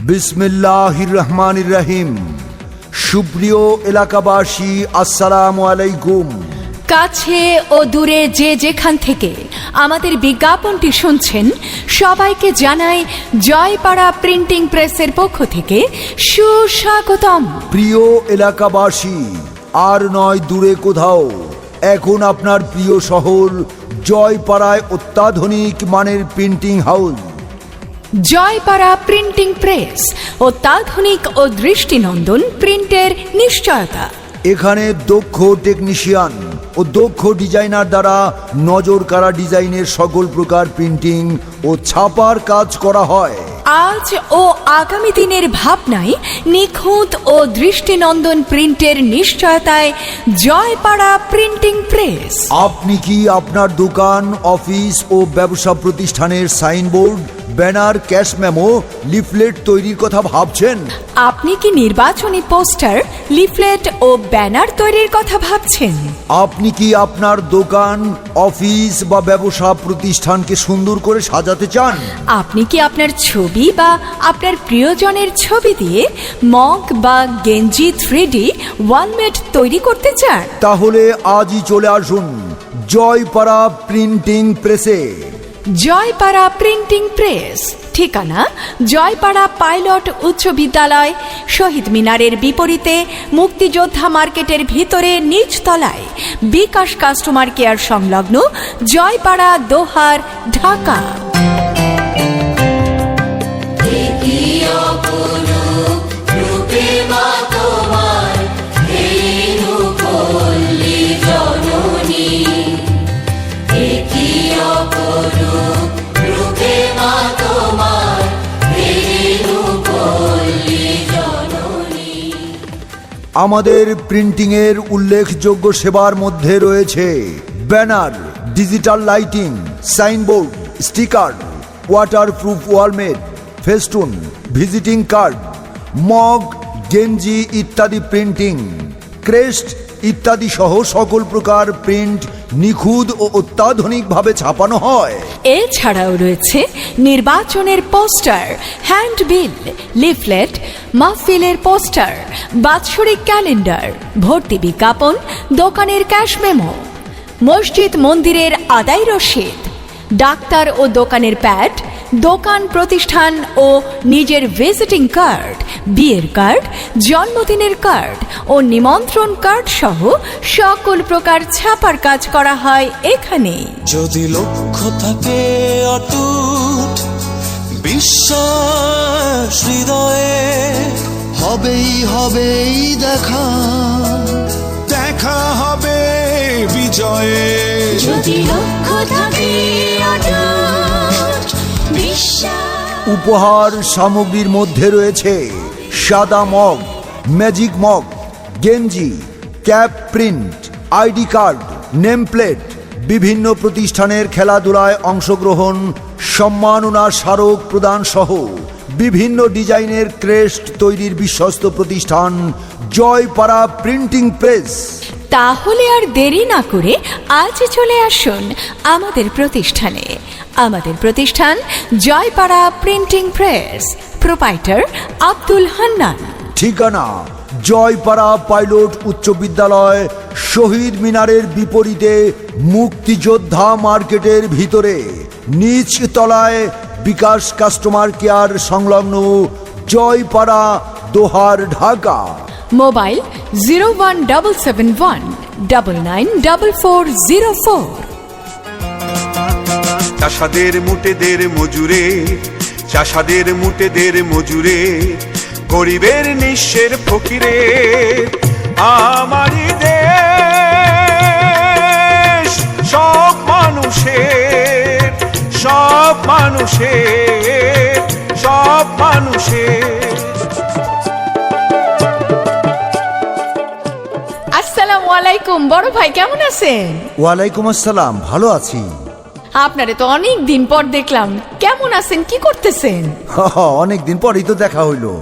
বিসমিল্লাহির রহমানির রহিম। সুপ্রিয় এলাকাবাসী, আসসালামু আলাইকুম। কাছে ও দূরে যে যেখান থেকে আমাদের বিজ্ঞাপনটি শুনছেন, সবাইকে জানাই জয়পাড়া প্রিন্টিং প্রেসের পক্ষ থেকে সুস্বাগতম। প্রিয় এলাকাবাসী, আর নয় দূরে কোথাও, এখন আপনার প্রিয় শহর জয়পাড়ায় অত্যাধুনিক মানের printing house Joypara printing press, অত্যাধুনিক ও দৃষ্টিনন্দন প্রিন্টের নিশ্চয়তা। এখানে দক্ষ টেকনিশিয়ান ও দক্ষ ডিজাইনার দ্বারা নজর কাড়া ডিজাইনের সকল প্রকার প্রিন্টিং ও ছাপার কাজ করা হয়। আজ ও আগামী দিনের ভাবনায় নিখুঁত ও দৃষ্টিনন্দন প্রিন্টের নিশ্চয়তায় জয়পাড়া প্রিন্টিং প্রেস। আপনি কি আপনার দোকান, অফিস ও ব্যবসা প্রতিষ্ঠানের signboard, banner, cash memo, leaflet তৈরির কথা ভাবছেন? আপনি কি নির্বাচনী পোস্টার, লিফলেট ও ব্যানার তৈরির কথা ভাবছেন? আপনি কি আপনার দোকান, অফিস বা ব্যবসা প্রতিষ্ঠানকে সুন্দর করে সাজাতে চান? আপনি কি আপনার ছবি বা আপনার প্রিয়জনের ছবি দিয়ে মগ বা গেঞ্জি 3D ওয়ালমেট তৈরি করতে চান? তাহলে আজই চলে আসুন জয়পাড়া প্রিন্টিং প্রেসে। জয়পাড়া প্রিন্টিং প্রেস, ঠিকানা জয়পাড়া পাইলট উচ্চ বিদ্যালয়, শহীদ মিনারের বিপরীতে, মুক্তিযোদ্ধা মার্কেটের ভিতরে নিচতলায়, বিকাশ কাস্টমার কেয়ার সংলগ্ন, জয়পাড়া দোহার, ঢাকা। আমাদের প্রিন্টিংয়ের উল্লেখযোগ্য সেবার মধ্যে রয়েছে banner, digital lighting, signboard, sticker, waterproof wall mat, festoon, visiting card, mug, গেঞ্জি ইত্যাদি প্রিন্টিং, ক্রেস্ট ইত্যাদি সহ সকল প্রকার প্রিন্ট নিখুঁত ও অত্যাধুনিকভাবে ছাপানো হয়। এছাড়াও রয়েছে নির্বাচনের পোস্টার, হ্যান্ডবিল, লিফলেট, মাহফিলের পোস্টার, বাৎসরিক ক্যালেন্ডার, ভর্তি বিজ্ঞাপন, দোকানের ক্যাশ মেমো, মসজিদ মন্দিরের আদায় রসিদ, ডাক্তার ও দোকানের প্যাড, দোকান, প্রতিষ্ঠান ও নিজের ভিজিটিং কার্ড, বিয়ের কার্ড, জন্মদিনের কার্ড ও নিমন্ত্রণ কার্ড সহ সকল প্রকার ছাপার কাজ করা হয় এখানে। যদি লক্ষ্য থাকে অটুট, বিশ্বাস হৃদয়ে, হবেই দেখা, দেখা হবে বিজয়ে। যদি লক্ষ্য থাকে অটুট, বিশ্বাস। উপহার সামগ্রীর মধ্যে রয়েছে সাদা মগ, ম্যাজিক মগ, গেঞ্জি, cap print, ID card, name plate, বিভিন্ন প্রতিষ্ঠানের খেলাধুলায় অংশগ্রহণ, সম্মাননা স্মারক প্রদান সহ বিভিন্ন ডিজাইনের ক্রেস্ট তৈরির বিশ্বস্ত প্রতিষ্ঠান জয়পাড়া প্রিন্টিং প্রেস। তাহলে আর দেরি না করে আজ চলে আসুন আমাদের প্রতিষ্ঠানে। আমাদের প্রতিষ্ঠান Joypara printing press, proprietor Abdul Hannan. ঠিকানা জয়পাড়া পাইলট উচ্চ বিদ্যালয়, শহীদ মিনারের বিপরীতে, মুক্তিযোদ্ধা মার্কেটের ভিতরে, নিচ তলায়, বিকাশ কাস্টমার কেয়ার সংলগ্ন, জয়পাড়া দোহার, ঢাকা। মোবাইল 01771994404। চাষাদের মুটেদের মজুরে, চাষাদের মুটেদের মজুরে, গরিবের নিঃস্বের ফকিরে, আমারই দেশ সব মানুষের, সব মানুষের, সব মানুষের। আসসালামু আলাইকুম বড় ভাই, কেমন আছেন? ওয়ালাইকুম আসসালাম, ভালো আছি। আপনারে তো অনেক দিন পর দেখলাম, কেমন আছেন, কি করতেছেন? অনেকদিন পরই তো দেখা হইলো।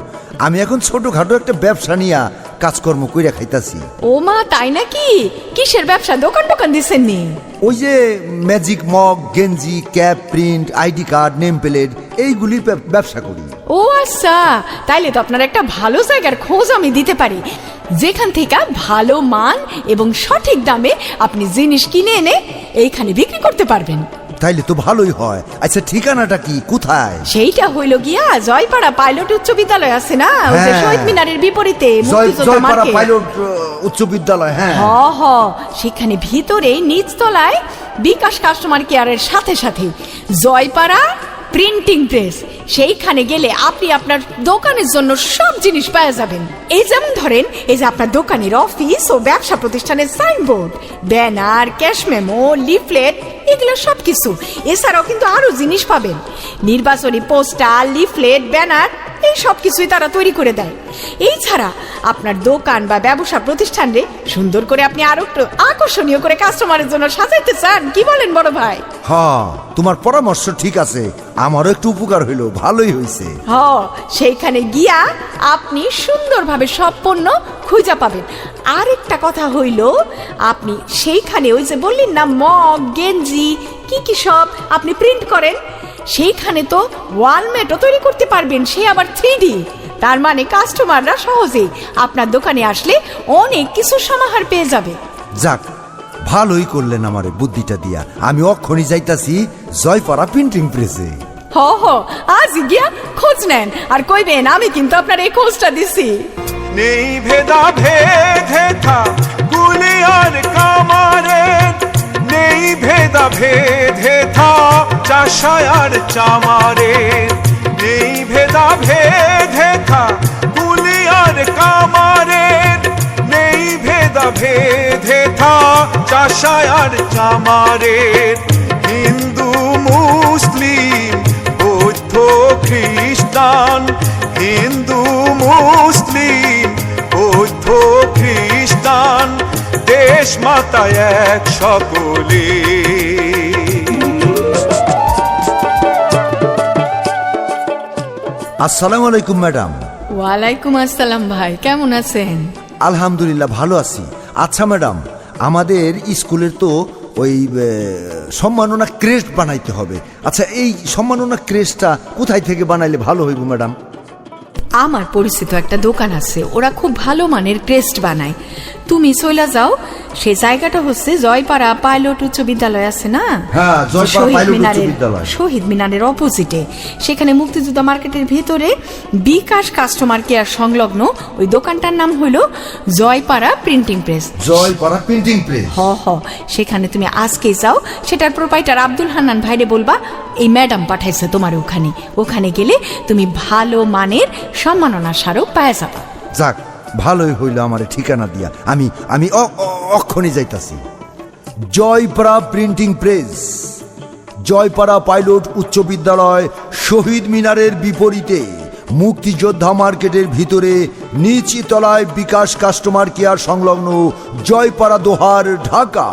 আমি এখন ছোটখাটো একটা ব্যবসা নিয়ে কাজকর্ম কইরা খাইতাছি। ও মা, তাই নাকি? কিসের ব্যবসা? দোকান দিছেন নি? ওই যে ম্যাজিক মগ, গেঞ্জি, cap print, ID card, name plate, এইগুলির ব্যবসা করি। ও ও আচ্ছা, তাইলে তো আপনার একটা ভালো জায়গার খোঁজ আমি দিতে পারি, যেখান থেকে ভালো মান এবং সঠিক দামে আপনি জিনিস কিনে এনে এইখানে বিক্রি করতে পারবেন। তাইলে তো ভালোই হয়। আচ্ছা ঠিকানাটা কি, কোথায়? সেইটা হইল গিয়া জয়পাড়া পাইলট উচ্চ বিদ্যালয় আছে না, ওই যে হ্যাঁ। শহীদ মিনারের বিপরীতে মুক্তিযোদ্ধা জয়পাড়া মার্কেট। পাইলট উচ্চ বিদ্যালয়। হ্যাঁ সেখানে ভিতরে নিচতলায় বিকাশ কাস্টমার কেয়ারের সাথে সাথে জয়পাড়া প্রিন্টিং প্রেস, সেইখানে গেলে আপনি আপনার দোকানের জন্য সব জিনিস পেয়ে যাবেন। এই যেমন ধরেন, এই যে আপনার দোকানের অফিস ও ব্যবসা প্রতিষ্ঠানের signboard, banner, cash memo, leaflet, এগুলো সবকিছু। এছাড়াও কিন্তু আরো জিনিস পাবেন, নির্বাচনী পোস্টার, লিফলেট, ব্যানার, এই সব কিছুই তারা তৈরি করে দেয়। এই ছাড়া আপনার দোকান বা ব্যবসা প্রতিষ্ঠানে সুন্দর করে আপনি আরো একটু আকর্ষণীয় করে কাস্টমারের জন্য সাজাইতে চান, কি বলেন বড় ভাই? হ্যাঁ, তোমার পরামর্শ ঠিক আছে, আমারও একটু উপকার হইলো, ভালোই হয়েছে। সেইখানে গিয়া আপনি সুন্দরভাবে সব পণ্য খুঁজে পাবেন। আরেকটা কথা হইল, আপনি সেইখানে ওই যে বললেন না মগ, গেঞ্জি, কি কি সব আপনি প্রিন্ট করেন, সেইখানে তো ওয়ালমেটও তৈরি করতে পারবেন, সে আবার 3D। তার মানে কাস্টমাররা সহজেই আপনার দোকানে আসলে অনেক কিছু সমাহার পেয়ে যাবে। যাক, ভালোই করলেন আমারে বুদ্ধিটা দিয়া। আমি অক্ষণই যাইতাছি জয়পাড়া প্রিন্টিং প্রেসে। আজ গিয়া খোঁজ নেন আর কইবেন আমি কিন্তু আপনার এই খোঁজটা দিছি। নেই ভেদা ভেদে থা গুলিয়ার কামারে, নেই ভেদা ভেদে থা চাষায়ার চামারে, নেই ভেদা ভেদে থা গুলিয়ার কামারে, নেই ভেদা ভেদে থা চাষায়ার চামারে। হিন্দু মুসলিম বৌদ্ধ খ্রিস্টান, হিন্দু মুসলিম বৌদ্ধ খ্রিস্টান, দেশ মাতা এক সকলে। আসসালামু আলাইকুম ম্যাডাম। ওয়ালাইকুম আসসালাম ভাই, কেমন আছেন? আলহামদুলিল্লাহ ভালো আছি। আচ্ছা ম্যাডাম, আমাদের স্কুলের তো ওই সম্মাননা ক্রেস্ট বানাইতে হবে। আচ্ছা, এই সম্মাননা ক্রেস্টটা কোথায় থেকে বানাইলে ভালো হইব ম্যাডাম? আমার পরিচিত একটা দোকান আছে, ওরা খুব ভালো মানের ক্রেস্ট বানায়। তুমি চলে যাও, সেই জায়গাটা হচ্ছে জয়পাড়া পাইলট উচ্চ বিদ্যালয় আছে না, হ্যাঁ, জয়পাড়া পাইলট উচ্চ বিদ্যালয়, শহীদ মিনারের অপোজিটে। সেখানে মুক্তিযোদ্ধা মার্কেটের ভিতরে বিকাশ কাস্টমার কেয়ার সংলগ্ন ওই দোকানটার নাম হলো Joypara printing press. Joypara printing press. সেখানে তুমি আজকেই যাও, সেটার প্রোপাইটার আব্দুল হান্নান ভাইরে বলবা এই ম্যাডাম পাঠাইছে তোমার ওখানে। ওখানে গেলে তুমি ভালো মানের সম্মাননা স্মারক পাওয়া যাবা। যাক, ভালোই হইল আমার ঠিকানা দিয়া। আমি অক্ষণে যাইতাছি। Joypara printing press, Joypara pilot উচ্চ বিদ্যালয়, শহীদ মিনারের বিপরীতে মুক্তিযোদ্ধা মার্কেটের ভিতরে নিচতলায় বিকাশ কাস্টমার কেয়ার সংলগ্ন, জয়পাড়া দোহার, ঢাকা।